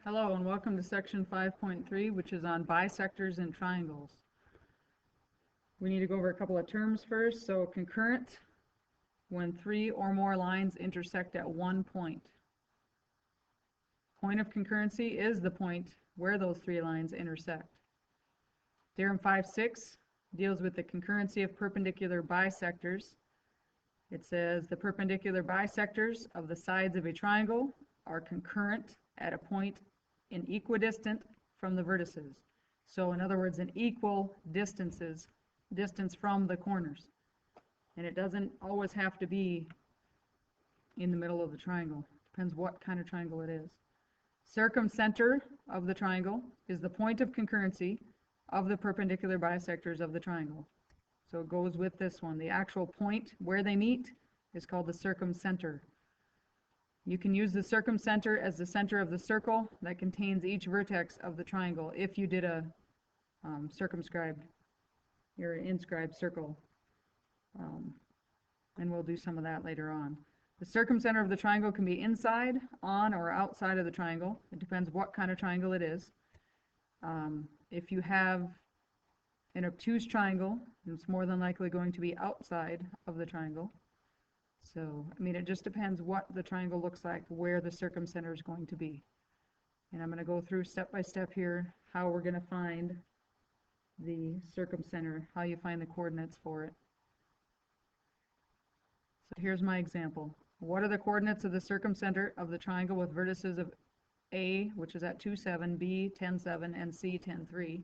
Hello and welcome to section 5.3, which is on bisectors and triangles. We need to go over a couple of terms first. So concurrent, when three or more lines intersect at one point. Point of concurrency is the point where those three lines intersect. Theorem 5.6 deals with the concurrency of perpendicular bisectors. It says the perpendicular bisectors of the sides of a triangle are concurrent at a point in equidistant from the vertices. So in other words, an equal distance from the corners. And it doesn't always have to be in the middle of the triangle. Depends what kind of triangle it is. Circumcenter of the triangle is the point of concurrency of the perpendicular bisectors of the triangle. So it goes with this one. The actual point where they meet is called the circumcenter. You can use the circumcenter as the center of the circle that contains each vertex of the triangle if you did a circumscribed or inscribed circle. And we'll do some of that later on. The circumcenter of the triangle can be inside, on, or outside of the triangle. It depends what kind of triangle it is. If you have an obtuse triangle, it's more than likely going to be outside of the triangle. So, I mean, it just depends what the triangle looks like, where the circumcenter is going to be. And I'm going to go through step by step here how we're going to find the circumcenter, how you find the coordinates for it. So here's my example. What are the coordinates of the circumcenter of the triangle with vertices of A, which is at 2, 7, B, 10, 7, and C, 10, 3?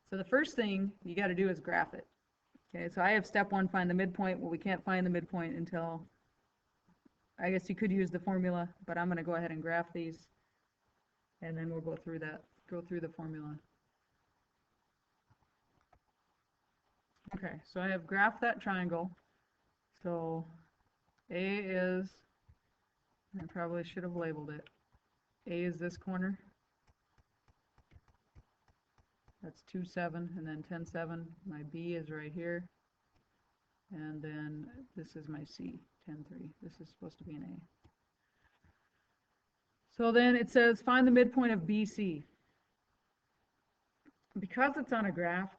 So the first thing you got to do is graph it. Okay, so I have step 1, find the midpoint. Well, we can't find the midpoint until, I guess you could use the formula, but I'm going to go ahead and graph these, and then we'll go through the formula. Okay, so I have graphed that triangle. So A is, I probably should have labeled it. A is this corner. That's 2, 7, and then 10, 7. My B is right here. And then this is my C, 10, 3. This is supposed to be an A. So then it says find the midpoint of BC. Because it's on a graph,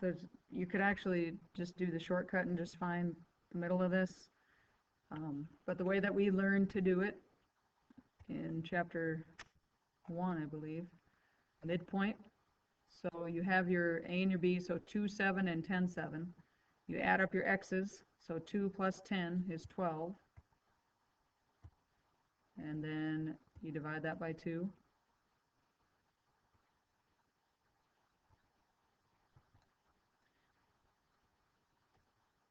you could actually just do the shortcut and just find the middle of this. But the way that we learned to do it in chapter 1, I believe, midpoint. So you have your A and your B, so 2, 7, and 10, 7. You add up your x's, so 2 plus 10 is 12. And then you divide that by 2.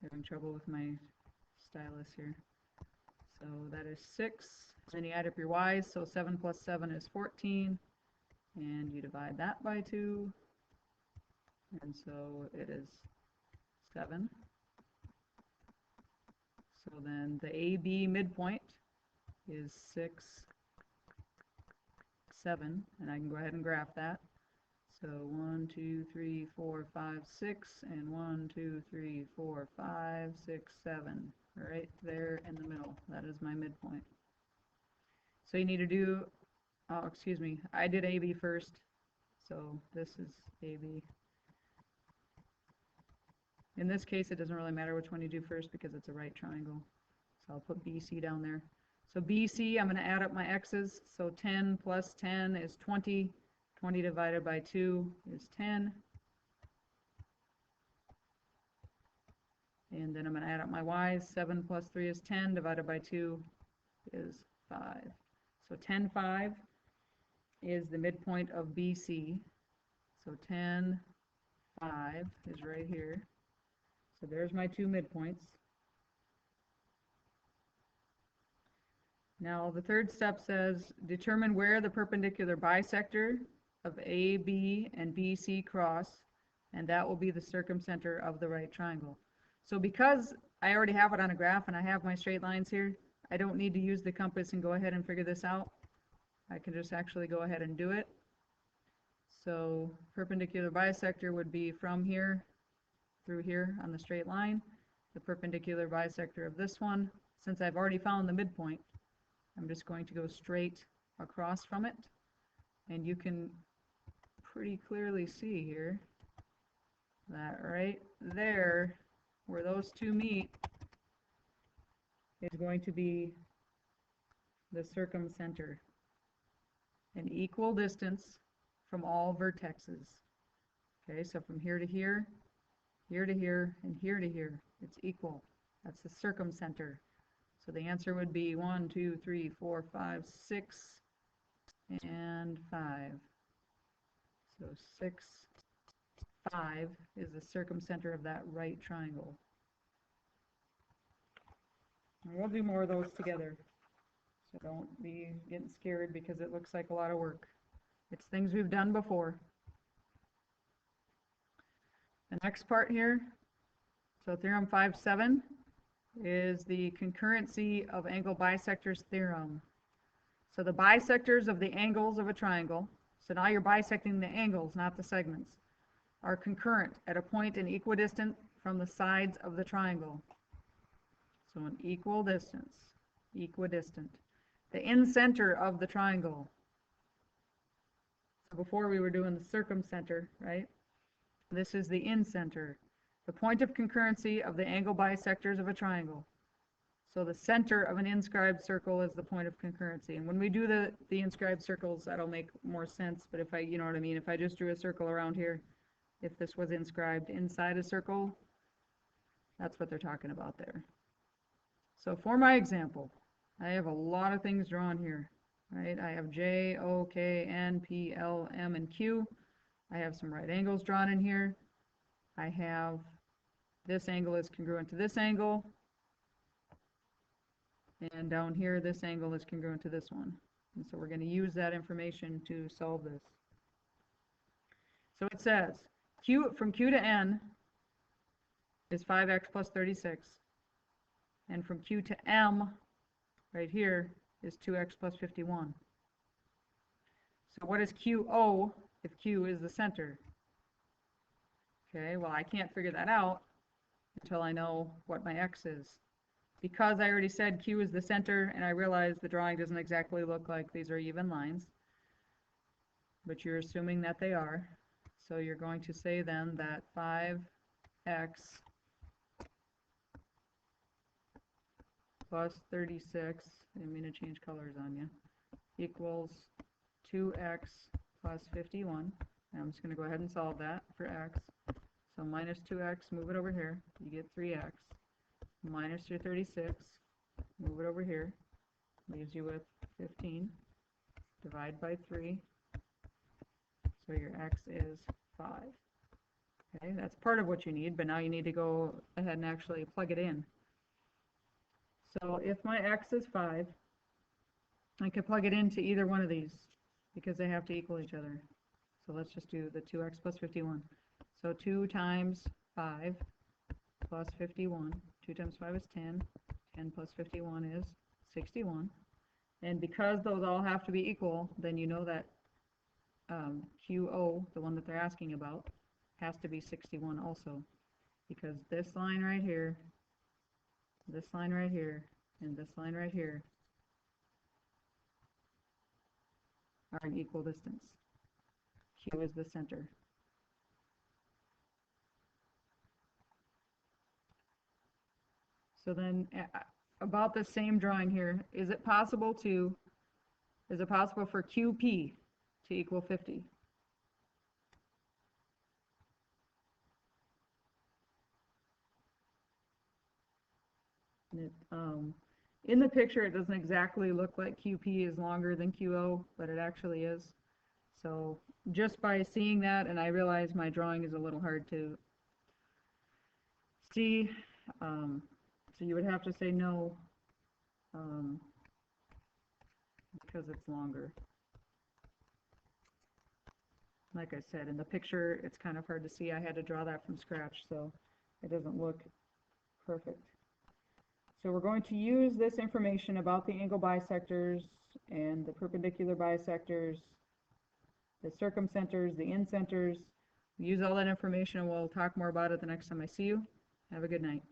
Having trouble with my stylus here. So that is 6. Then you add up your y's, so 7 plus 7 is 14. And you divide that by 2. And so it is 7. So then the AB midpoint is 6, 7. And I can go ahead and graph that. So 1, 2, 3, 4, 5, 6. And 1, 2, 3, 4, 5, 6, 7. Right there in the middle. That is my midpoint. So you need to do, oh, excuse me, I did AB first. So this is AB. In this case, it doesn't really matter which one you do first because it's a right triangle. So I'll put BC down there. So BC, I'm going to add up my x's. So 10 plus 10 is 20. 20 divided by 2 is 10. And then I'm going to add up my y's. 7 plus 3 is 10. Divided by 2 is 5. So 10, 5 is the midpoint of BC. So 10, 5 is right here. So there's my two midpoints. Now the third step says determine where the perpendicular bisector of AB and BC cross, and that will be the circumcenter of the right triangle. So because I already have it on a graph and I have my straight lines here, I don't need to use the compass and go ahead and figure this out. I can just actually go ahead and do it. So perpendicular bisector would be from here through here on the straight line. The perpendicular bisector of this one, since I've already found the midpoint, I'm just going to go straight across from it. And you can pretty clearly see here that right there, where those two meet, is going to be the circumcenter, an equal distance from all vertexes. Okay, so from here to here, here to here, and here to here, it's equal. That's the circumcenter. So the answer would be 1, 2, 3, 4, 5, 6, and 5. So 6, 5 is the circumcenter of that right triangle. And we'll do more of those together. So don't be getting scared because it looks like a lot of work. It's things we've done before. The next part here, so theorem 5.7 is the concurrency of angle bisectors theorem. So the bisectors of the angles of a triangle, so now you're bisecting the angles, not the segments, are concurrent at a point in equidistant from the sides of the triangle. So an equal distance, equidistant. The incenter of the triangle. So before we were doing the circumcenter, right? This is the incenter. The point of concurrency of the angle bisectors of a triangle. So the center of an inscribed circle is the point of concurrency. And when we do the inscribed circles, that'll make more sense. But if I, you know what I mean, if I just drew a circle around here, if this was inscribed inside a circle, that's what they're talking about there. So for my example, I have a lot of things drawn here, right? I have J, O, K, N, P, L, M, and Q. I have some right angles drawn in here. I have this angle is congruent to this angle. And down here, this angle is congruent to this one. And so we're going to use that information to solve this. So it says, from Q to N is 5x plus 36. And from Q to M, right here, is 2x plus 51. So what is QO if Q is the center? Okay, well, I can't figure that out until I know what my x is. Because I already said Q is the center, and I realize the drawing doesn't exactly look like these are even lines, but you're assuming that they are. So you're going to say then that 5x plus 36, I didn't mean to change colors on you, equals 2x plus 51. And I'm just going to go ahead and solve that for x. So minus 2x, move it over here, you get 3x. Minus your 36, move it over here, leaves you with 15. Divide by 3, so your x is 5. Okay, that's part of what you need, but now you need to go ahead and actually plug it in. So if my x is 5, I can plug it into either one of these because they have to equal each other. So let's just do the 2x plus 51. So 2 times 5 plus 51. 2 times 5 is 10. 10 plus 51 is 61. And because those all have to be equal, then you know that QO, the one that they're asking about, has to be 61 also. Because this line right here, this line right here, and this line right here are an equal distance. Q is the center. So then about the same drawing here, is it possible for QP to equal 50? In the picture, it doesn't exactly look like QP is longer than QO, but it actually is. So just by seeing that, and I realize my drawing is a little hard to see, so you would have to say no, because it's longer. Like I said, in the picture, it's kind of hard to see. I had to draw that from scratch, so it doesn't look perfect. So we're going to use this information about the angle bisectors and the perpendicular bisectors, the circumcenters, the incenters. Use all that information, and we'll talk more about it the next time I see you. Have a good night.